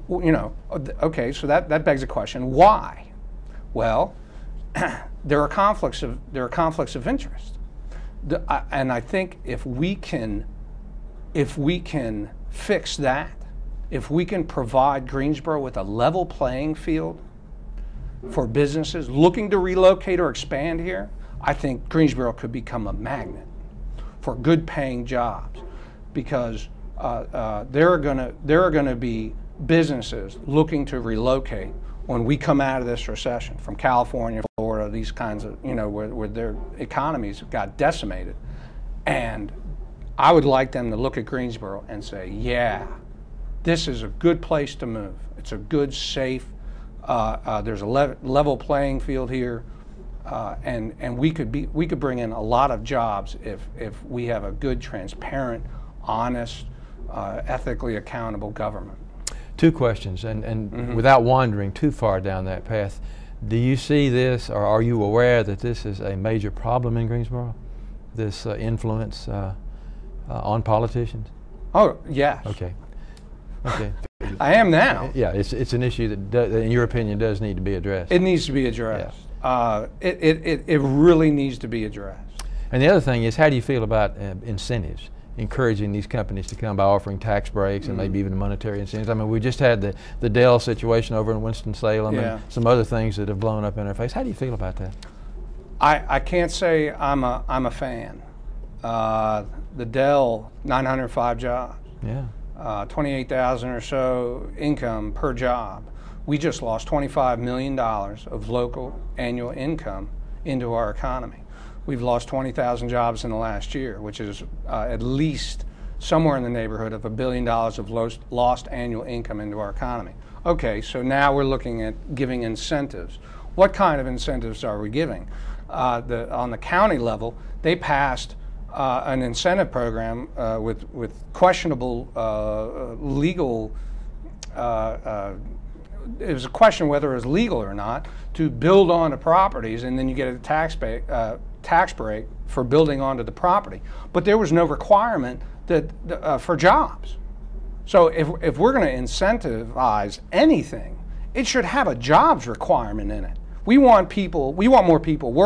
you know, okay, so that begs the question, why? Well, there are conflicts of interest, and I think if we can fix that, if we can provide Greensboro with a level playing field for businesses looking to relocate or expand here, I think Greensboro could become a magnet for good paying jobs, because there are going to be businesses looking to relocate when we come out of this recession, from California, Florida, these kinds of, you know, where their economies got decimated. And I would like them to look at Greensboro and say, yeah, this is a good place to move. It's a good, safe, there's a level playing field here, and we could bring in a lot of jobs if we have a good, transparent, honest, ethically accountable government. Two questions, and without wandering too far down that path, do you see this, or are you aware that this is a major problem in Greensboro, this influence on politicians? Oh, yes. Okay. Okay. I am now. Yeah, it's an issue that, in your opinion, does need to be addressed. It needs to be addressed. Yeah. It really needs to be addressed. And the other thing is, how do you feel about incentives? Encouraging these companies to come by offering tax breaks and maybe even monetary incentives. I mean, we just had the Dell situation over in Winston-Salem and some other things that have blown up in our face. How do you feel about that? I can't say I'm a fan. The Dell, 905 jobs. Yeah. 28,000 or so income per job. We just lost $25 million of local annual income into our economy. We've lost 20,000 jobs in the last year, which is at least somewhere in the neighborhood of $1 billion of lost annual income into our economy. Okay, so now we're looking at giving incentives. What kind of incentives are we giving? On the county level, they passed an incentive program with questionable legal. It was a question whether it was legal or not to build onto properties, and then you get a tax break for building onto the property. But there was no requirement that for jobs. So if we're going to incentivize anything, it should have a jobs requirement in it. We want more people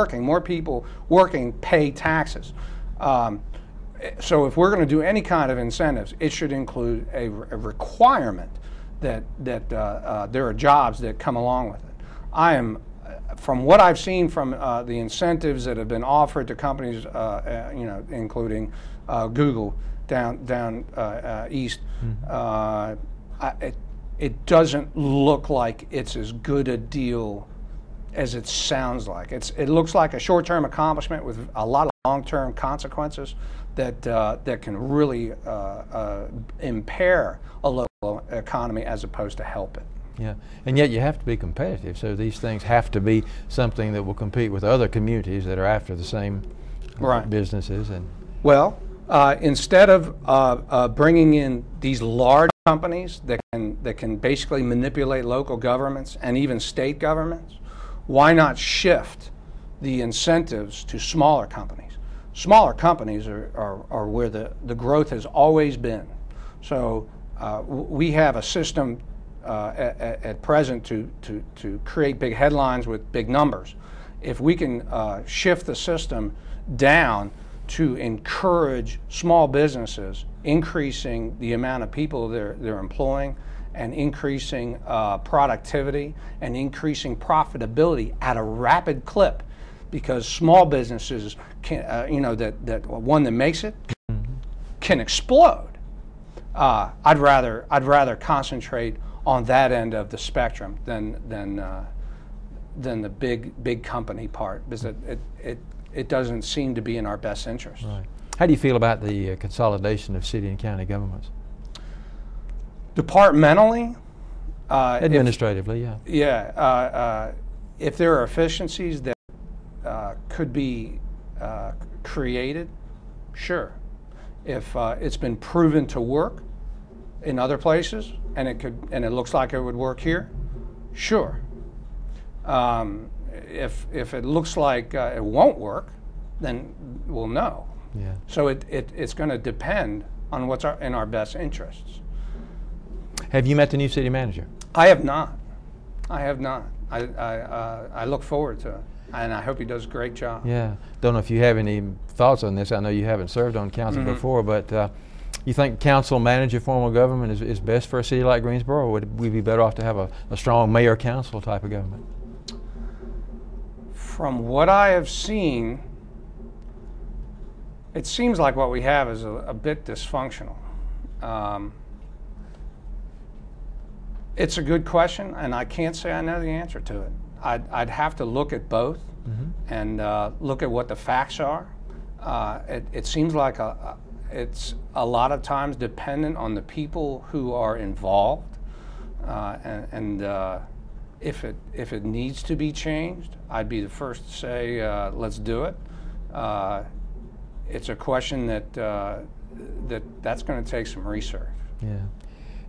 working pay taxes. So if we're going to do any kind of incentives, it should include a requirement that there are jobs that come along with it. From what I've seen from the incentives that have been offered to companies, you know, including Google down east, it doesn't look like it's as good a deal as it sounds like. It looks like a short-term accomplishment with a lot of long-term consequences that can really impair a local economy as opposed to help it. Yeah, and yet you have to be competitive, so these things have to be something that will compete with other communities that are after the same businesses. And well, instead of bringing in these large companies that can basically manipulate local governments and even state governments, why not shift the incentives to smaller companies? Smaller companies are where the growth has always been. So we have a system at present to create big headlines with big numbers. If we can shift the system down to encourage small businesses, increasing the amount of people they're employing, and increasing productivity and increasing profitability at a rapid clip, because small businesses can, you know, that one that makes it can explode. I'd rather concentrate on that end of the spectrum than the big company part, because it doesn't seem to be in our best interest. Right. How do you feel about the consolidation of city and county governments? Departmentally, administratively, if there are efficiencies that could be created, sure. If it's been proven to work in other places and it looks like it would work here, sure. If it looks like it won't work, then we'll know. Yeah. So it's going to depend on what's in our best interests. Have you met the new city manager? I have not. I have not. I look forward to it, and I hope he does a great job. Yeah. Don't know if you have any thoughts on this. I know you haven't served on council before, but you think council manager form of government is best for a city like Greensboro, or would we be better off to have a strong mayor-council type of government? From what I have seen, it seems like what we have is a bit dysfunctional. It's a good question, and I can't say I know the answer to it. I'd have to look at both and look at what the facts are. It seems like it's a lot of times dependent on the people who are involved, and if it needs to be changed, I'd be the first to say let's do it. It's a question that's going to take some research. Yeah.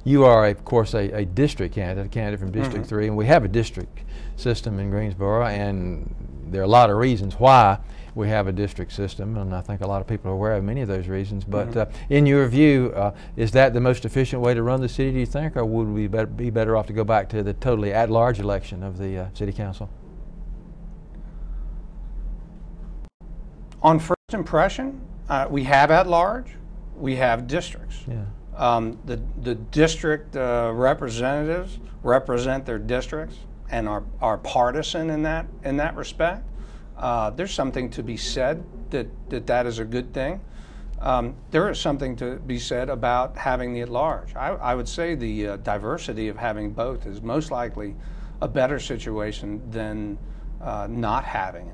You are, of course, a district candidate, from District 3, and we have a district system in Greensboro, and there are a lot of reasons why we have a district system, and I think a lot of people are aware of many of those reasons. But in your view, is that the most efficient way to run the city, do you think, or would we be better off to go back to the totally at-large election of the city council? On first impression, we have at-large, we have districts. Yeah. The district representatives represent their districts and are partisan in that respect. There's something to be said that is a good thing. There is something to be said about having the at-large. I would say the diversity of having both is most likely a better situation than not having it.